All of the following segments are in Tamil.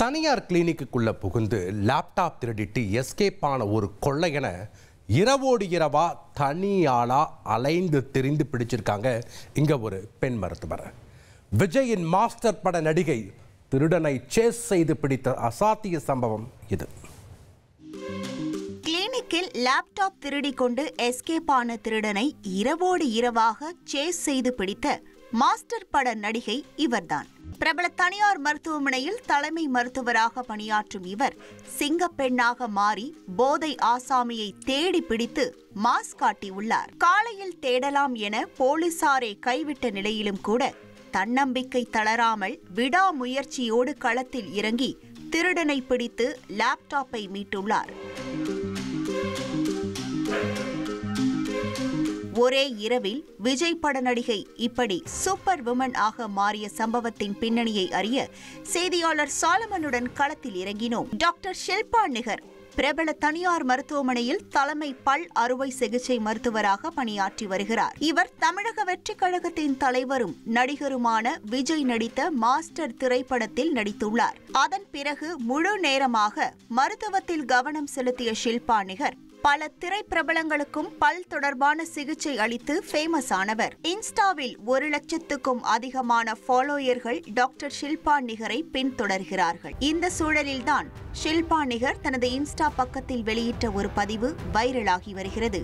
தனியார் கிளினிக்குள்ள புகுந்து லேப்டாப் திருடிட்டு எஸ்கேப் ஆன ஒரு கொள்ளையனை இரவோடு இரவா தனியாளா அலைந்து திரிந்து பிடிச்சிருக்காங்க இங்க ஒரு பெண் மருத்துவர். விஜயின் மாஸ்டர் பட நடிகை திருடனை சேஸ் செய்து பிடித்த அசாத்திய சம்பவம் இது. கிளினிக்கில் லேப்டாப் திருடி கொண்டு எஸ்கேப் ஆன திருடனை இரவோடு இரவாக சேஸ் செய்து பிடித்த மாஸ்டர் பட நடிகை இவர்தான். பிரபல தனியார் மருத்துவமனையில் தலைமை மருத்துவராக பணியாற்றும் இவர் சிங்கப்பெண்ணாக மாறி போதை ஆசாமியை தேடி பிடித்து மாஸ் காட்டியுள்ளார். காலையில் தேடலாம் என போலீசாரை கைவிட்ட நிலையிலும் கூட தன்னம்பிக்கை தளராமல் விடாமுயற்சியோடு களத்தில் இறங்கி திருடனை பிடித்து லேப்டாப்பை மீட்டுள்ளார். ஒரே இரவில் விஜய் பட நடிகை இப்படி சூப்பர் விமன் ஆக மாறிய சம்பவத்தின் பின்னணியை அறிய செய்தியாளர் சாலமனுடன் களத்தில் இறங்கினோம். டாக்டர் ஷில்பா நிகர் பிரபல தனியார் மருத்துவமனையில் தலைமை பல் அறுவை சிகிச்சை மருத்துவராக பணியாற்றி வருகிறார். இவர் தமிழக வெற்றிக் கழகத்தின் தலைவரும் நடிகருமான விஜய் நடித்த மாஸ்டர் திரைப்படத்தில் நடித்துள்ளார். அதன் பிறகு முழு நேரமாக மருத்துவத்தில் கவனம் செலுத்திய ஷில்பா நிகர் பல திரைப்பிரபலங்களுக்கும் பல் தொடர்பான சிகிச்சை அளித்து ஃபேமஸ் ஆனவர். இன்ஸ்டாவில் 1,00,000க்கும் அதிகமான ஃபாலோயர்கள் டாக்டர் ஷில்பா நிகரை பின்தொடர்கிறார்கள். இந்த சூழலில்தான் ஷில்பா நிகர் தனது இன்ஸ்டா பக்கத்தில் வெளியிட்ட ஒரு பதிவு வைரலாகி வருகிறது.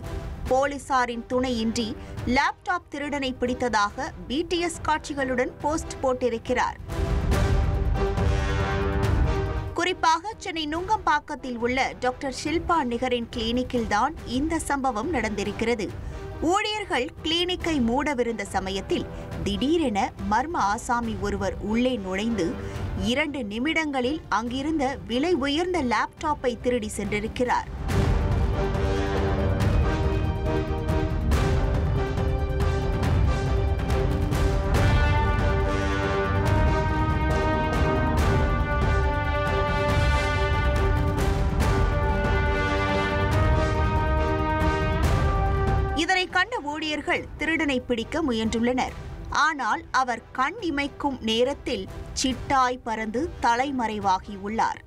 போலீசாரின் துணையின்றி லேப்டாப் திருடனை பிடித்ததாக BTS காட்சிகளுடன் போஸ்ட் போட்டிருக்கிறார். குறிப்பாக சென்னை நுங்கம்பாக்கத்தில் உள்ள டாக்டர் ஷில்பா நிகரின் கிளினிக்கில் தான் இந்த சம்பவம் நடந்திருக்கிறது. ஊழியர்கள் கிளினிக்கை மூடவிருந்த சமயத்தில் திடீரென மர்ம ஆசாமி ஒருவர் உள்ளே நுழைந்து 2 நிமிடங்களில் அங்கிருந்த விலை உயர்ந்த லேப்டாப்பை திருடி சென்றிருக்கிறார். இதனை கண்ட ஊழியர்கள் திருடனை பிடிக்க முயன்றுள்ளனர். ஆனால் அவர் கண் இமைக்கும் நேரத்தில் சிட்டாய் பறந்து தலைமறைவாகியுள்ளார்.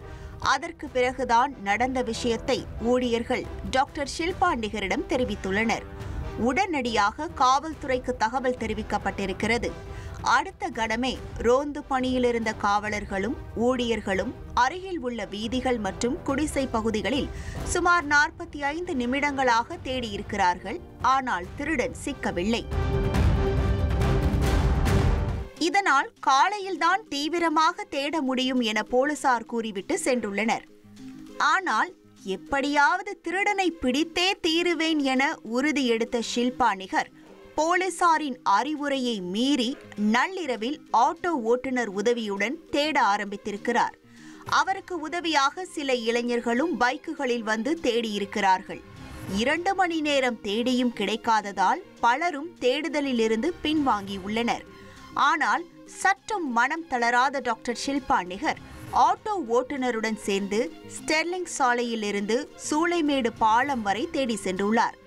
அதற்கு பிறகுதான் நடந்த விஷயத்தை ஊழியர்கள் டாக்டர் ஷில்பா நிகரிடம் தெரிவித்துள்ளனர். உடனடியாக காவல்துறைக்கு தகவல் தெரிவிக்கப்பட்டிருக்கிறது. அடுத்த கணமே ரோந்து பணியிலிருந்த காவலர்களும் ஊழியர்களும் அருகில் உள்ள வீதிகள் மற்றும் குடிசை பகுதிகளில் சுமார் 45 நிமிடங்களாக தேடியிருக்கிறார்கள். ஆனால் திருடன் சிக்கவில்லை. இதனால் காலையில்தான் தீவிரமாக தேட முடியும் என போலீசார் கூறிவிட்டு சென்றுள்ளனர். ஆனால் எப்படியாவது திருடனை பிடித்தே தீருவேன் என உறுதி எடுத்த ஷில்பா நிகர் போலீசாரின் அறிவுரையை மீறி நள்ளிரவில் ஆட்டோ ஓட்டுநர் உதவியுடன் தேட ஆரம்பித்திருக்கிறார். அவருக்கு உதவியாக சில இளைஞர்களும் பைக்குகளில் வந்து தேடியிருக்கிறார்கள். 2 மணி நேரம் தேடியும் கிடைக்காததால் பலரும் தேடுதலிலிருந்து பின்வாங்கியுள்ளனர். ஆனால் சற்றும் மனம் தளராத டாக்டர் ஷில்பா நிகர் ஆட்டோ ஓட்டுநருடன் சேர்ந்து ஸ்டெர்லிங் சாலையிலிருந்து சூளைமேடு பாலம் வரை தேடி சென்றுள்ளார்.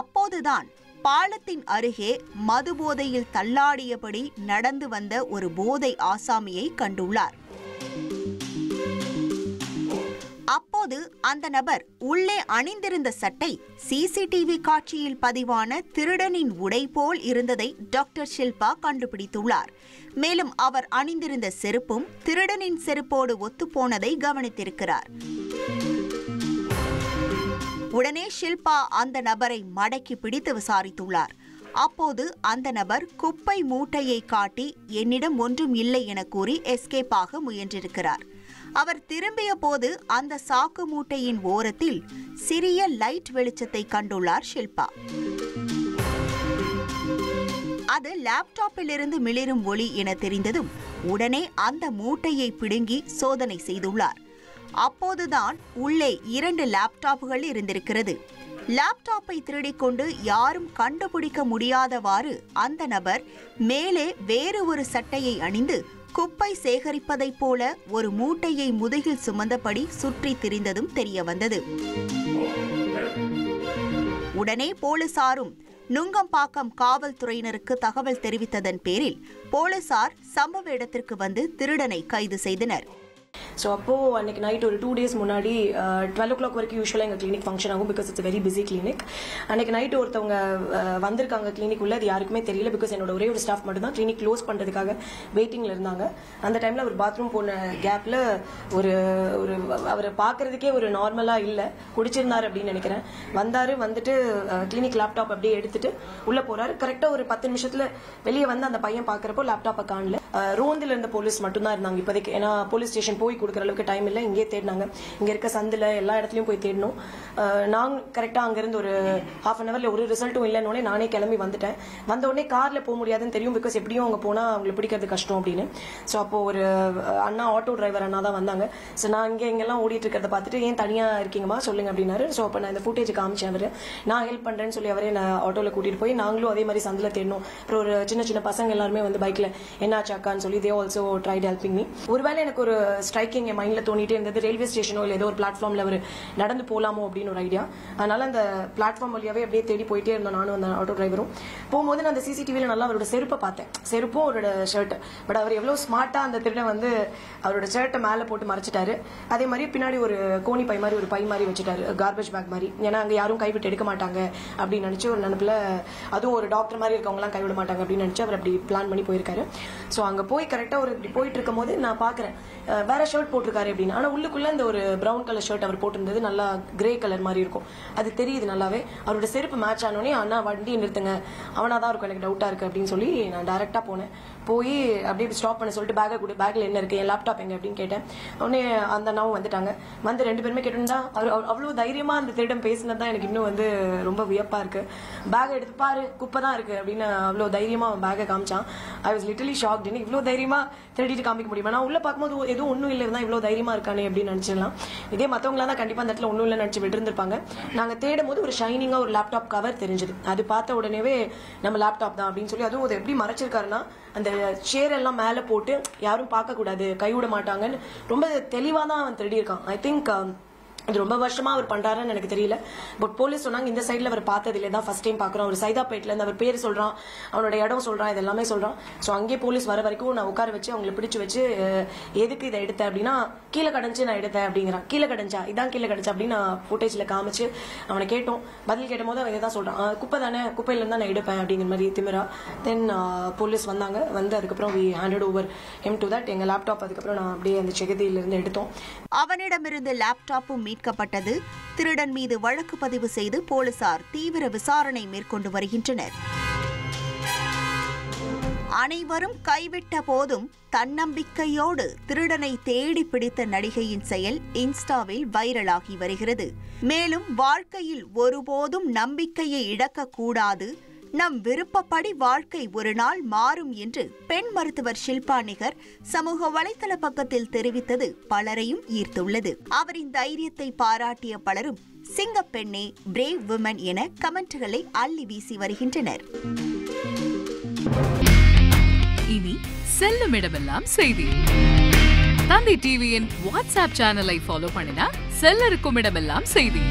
அப்போதுதான் பாலத்தின் அருகே மதுபோதையில் தள்ளாடியபடி நடந்து வந்த ஒரு போதை ஆசாமியை கண்டுள்ளார். அப்போது அந்த நபர் உள்ளே அணிந்திருந்த சட்டை CCTV காட்சியில் பதிவான திருடனின் உடை போல் இருந்ததை டாக்டர் ஷில்பா கண்டுபிடித்துள்ளார். மேலும் அவர் அணிந்திருந்த செருப்பும் திருடனின் செருப்போடு ஒத்துப்போனதை கவனித்திருக்கிறார். உடனே ஷில்பா அந்த நபரை மடக்கி பிடித்து விசாரித்துள்ளார். அப்போது அந்த நபர் குப்பை மூட்டையை காட்டி என்னிடம் ஒன்றும் இல்லை என கூறி எஸ்கேப் ஆக முயன்றிருக்கிறார். அவர் திரும்பிய போது அந்த சாக்கு மூட்டையின் ஓரத்தில் சிறிய லைட் வெளிச்சத்தை கண்டுள்ளார் ஷில்பா. அது லேப்டாப்பிலிருந்து மிளிரும் ஒளி என தெரிந்ததும் உடனே அந்த மூட்டையை பிடுங்கி சோதனை செய்துள்ளார். அப்போதுதான் உள்ளே 2 லேப்டாப்புகள் இருந்திருக்கிறது. லேப்டாப்பை திருடிக்கொண்டு யாரும் கண்டுபிடிக்க முடியாதவாறு அந்த நபர் மேலே வேறு ஒரு சட்டையை அணிந்து குப்பை சேகரிப்பதைப் போல ஒரு மூட்டையை முதுகில் சுமந்தபடி சுற்றி திரிந்ததும் தெரிய வந்தது. உடனே போலீசாரும் நுங்கம்பாக்கம் காவல்துறையினருக்கு தகவல் தெரிவித்ததன் பேரில் போலீசார் சம்பவ இடத்திற்கு வந்து திருடனை கைது செய்தனர். ஸோ அப்போது அன்றைக்கி நைட் ஒரு 2 days முன்னாடி 12 o'clock வரைக்கும் யூஸ்வலாக எங்கள் கிளினிக் ஃபங்க்ஷன் ஆகும், because it's very busy clinic. அன்றைக்கி நைட்டு ஒருத்தவங்க வந்திருக்காங்க கிளினிக் உள்ள, அது யாருக்குமே தெரியல, பிகாஸ் என்னோட ஒரே ஒரு ஸ்டாஃப் மட்டும் தான் கிளினிக் க்ளோஸ் பண்ணுறதுக்காக வெயிட்டிங்கில் இருந்தாங்க. அந்த டைமில் அவர் பாத்ரூம் போன கேப்பில் ஒரு அவரை பார்க்குறதுக்கே ஒரு நார்மலாக இல்லை, குடிச்சிருந்தார் அப்படின்னு நினைக்கிறேன். வந்துட்டு கிளினிக் லேப்டாப் அப்படியே எடுத்துட்டு உள்ளே போகிறாரு. கரெக்டாக ஒரு 10 நிமிஷத்தில் வெளியே வந்து அந்த பையன் பார்க்குறப்போ லேப்டாப்பை காணல. ரோந்தில் இருந்த போலீஸ் மட்டும்தான் இருந்தாங்க இப்போதைக்கு, ஏன்னா போலீஸ் ஸ்டேஷன் போய் கொடுக்குற அளவுக்கு டைம் இல்லை. இங்கே தேடினாங்க, இங்கே இருக்க சந்தில் எல்லா இடத்துலையும் போய் தேடணும். நாங்கள் கரெக்டாக அங்கேருந்து ஒரு ½ an hourல ஒரு ரிசல்ட்டும் இல்லைன்னொடனே நானே கிளம்பி வந்துட்டேன். வந்த உடனே காரில் போக முடியாதுன்னு தெரியும், பிகாஸ் எப்படியும் அவங்க போனால் அவங்களை பிடிக்கிறது கஷ்டம் அப்படின்னு. ஸோ அப்போ ஒரு அண்ணா, ஆட்டோ டிரைவர் அண்ணா தான் வந்தாங்க. ஸோ நான் இங்கெல்லாம் ஓடிட்டு இருக்கிறத பார்த்துட்டு, ஏன் தனியாக இருக்கீங்கம்மா சொல்லுங்க அப்படின்னாரு. ஸோ அப்போ நான் இந்த ஃபுட்டேஜ் காமிச்சேன். அவர் நான் ஹெல்ப் பண்ணுறேன்னு சொல்லி அவரே நான் ஆட்டோவில் கூட்டிகிட்டு போய் நாங்களும் அதே மாதிரி சந்தில் தேடணும். அப்புறம் ஒரு சின்ன பசங்க எல்லாருமே வந்து பைக்கில் என்னாச்சு அக்கான்னு சொல்லி they also tried helping me. ஒருவேளை எனக்கு ஒரு ஸ்ட்ரைக்கிங் என் மைண்டில் தோணிட்டே இருந்தது, ரயில்வே ஸ்டேஷனோ இல்லை ஏதோ ஒரு பிளாட்ஃபார்மில் அவர் நடந்து போகலாமோ அப்படின்னு ஒரு ஐடியா. அதனால அந்த பிளாட்ஃபார்ம் வழியாவே அப்படியே தேடி போயிட்டே இருந்தோம், நானும் அந்த ஆட்டோ டிரைவரும். போகும்போது நான் அந்த சிசிடிவியில் நல்லா அவரோட செருப்பை பார்த்தேன், செருப்பும் அவரோட ஷர்ட். பட் அவர் எவ்வளோ ஸ்மார்ட்டாக அந்த திருடன் வந்து அவரோட ஷர்ட்டை மேலே போட்டு மறைச்சிட்டாரு. அதே மாதிரி பின்னாடி ஒரு கோணி பை மாதிரி ஒரு பை மாதிரி வச்சுட்டாரு, கார்பேஜ் பேக் மாதிரி. ஏன்னா அங்கே யாரும் கைவிட்டு எடுக்க மாட்டாங்க அப்படின்னு நினச்சி ஒரு நினைப்பில், அதுவும் ஒரு டாக்டர் மாதிரி இருக்கவங்களாம் கைவிட மாட்டாங்க அப்படின்னு நினச்சி அவர் அப்படி பிளான் பண்ணி போயிருக்காரு. ஸோ அங்கே போய் கரெக்டாக ஒரு இப்படி போயிட்டு இருக்கும் போது நான் பார்க்குறேன் வேற ஷர்ட் போட்டிருக்காரு அப்படின்னு. ஆனால் உள்ளுக்குள்ள இந்த ஒரு ப்ரௌன் கலர் ஷர்ட் அவர் போட்டிருந்தது, நல்லா கிரே கலர் மாதிரி இருக்கும், அது தெரியுது நல்லாவே. அவரோட செருப்பு மேட்ச் ஆனோடனே அண்ணா வண்டி நிறுத்துங்க, அவனா தான் இருக்கும், எனக்கு டவுட்டாக இருக்குது அப்படின்னு சொல்லி நான் டைரெக்டாக போனேன். போய் அப்படியே ஸ்டாப் பண்ண சொல்லிட்டு பேக்கை கொடு, பேக்கில் என்ன இருக்குது, என் லேப்டாப் எங்கே அப்படின்னு கேட்டேன். உடனே அந்த அண்ணாவும் வந்துட்டாங்க. வந்து 2 பேருமே கேட்டுருந்தா அவர் அவ்வளோ தைரியமாக அந்த திருடம் பேசினது தான் எனக்கு இன்னும் வந்து ரொம்ப வியப்பாக இருக்குது. பேக்கை எடுத்து பாரு, குப்பை தான் இருக்குது அப்படின்னு அவ்வளோ தைரியமாக பேக்கை காமிச்சான். I was லிட்டலி shocked. எனக்கு இவ்வளோ தைரியமாக திருடிட்டு காமிக்க முடியுமா? நான் உள்ளே பார்க்கும்போது எதுவும் ஒன்றும் இல்லை, இருந்தால் இவ்வளோ தைரியமாக இருக்கானே அப்படின்னு நினச்சிடலாம். இதே மற்றவங்களாம் தான் கண்டிப்பாக அந்த இடத்துல ஒன்றும் இல்லை நினச்சி விட்டுருந்துருப்பாங்க. நாங்கள் தேடும் போது ஒரு ஷைனிங்காக ஒரு லேப்டாப் கவர் தெரிஞ்சுது. அது பார்த்த உடனேவே நம்ம லேப்டாப் தான் அப்படின்னு சொல்லி, அதுவும் அதை எப்படி மறைச்சிருக்காருன்னா அந்த ஷேர் எல்லாம் மேலே போட்டு யாரும் பார்க்கக்கூடாது, கைவிட மாட்டாங்கன்னு ரொம்ப தெளிவாக தான் அவன் திருடி இருக்கான். ஐ திங்க் இது ரொம்ப வருஷமா அவர் பண்றாருன்னு எனக்கு தெரியல. பட் போலீஸ் சொன்னாங்க இந்த சைட்ல அவர் பார்த்ததில்லை, தான் ஃபர்ஸ்ட் டைம் பார்க்குறோம். ஒரு சைதாப்பேட்ல இருந்து அவர் பேர் சொல்றான், அவனோட இடம் சொல்றான், இது எல்லாமே சொல்றான். ஸோ அங்கேயே போலீஸ் வர வரைக்கும் நான் உட்கார வச்சு அவங்களை பிடிச்சு வச்சு, எதுக்கு இதை எடுத்தேன் அப்படின்னா, கீழே கடைஞ்சு நான் எடுத்தேன் அப்படிங்கிறான். கீழே கடைஞ்சா, இதான் கீழே கடைச்சா அப்படின்னு நான் ஃபுட்டேஜில் காமிச்சு அவனை கேட்டோம். பதில் கேட்டும் போது அவன் இதான் சொல்றான், குப்பை தானே, குப்பையில தான் நான் எடுப்பேன் அப்படிங்கிற மாதிரி திமிரா. தென் போலீஸ் வந்தாங்க. வந்து அதுக்கப்புறம் we handed over him to that. எங்கள் லேப்டாப் அதுக்கப்புறம் நான் அப்படியே அந்த செகதியிலிருந்து எடுத்தோம். அவனிடமிருந்து லேப்டாப்பும் மீட்கப்பட்டது. திருடன் மீது வழக்கு பதிவு செய்து போலீசார் தீவிர விசாரணை மேற்கொண்டு வருகின்றனர். அனைவரும் கைவிட்ட போதும் தன்னம்பிக்கையோடு திருடனை தேடி பிடித்த நடிகையின் செயல் இன்ஸ்டாவில் வைரலாகி வருகிறது. மேலும் வாழ்க்கையில் ஒருபோதும் நம்பிக்கையை இழக்கக்கூடாது, நம் விருப்பப்படி வாழ்க்கை ஒரு நாள் மாறும் என்று பெண் மருத்துவர் ஷில்பா நிகர் சமூக வலைதள பக்கத்தில் தெரிவித்தது பலரையும் ஈர்த்துள்ளது. அவரின் தைரியத்தை பாராட்டிய பலரும் சிங்கப்பெண்ணே, பிரேவ் விமன் என கமெண்ட்களை அள்ளி வீசி வருகின்றனர். இனி செல்லும் இடமெல்லாம் செய்தி. தந்தி டிவியின் வாட்ஸ்அப் சேனலை ஃபாலோ பண்ணினா செல்ல இருக்கும் இடமெல்லாம் செய்தி.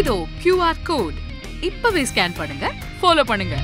இதோ QR கோட், இப்பவே ஸ்கேன் பண்ணுங்க, ஃபாலோ பண்ணுங்க.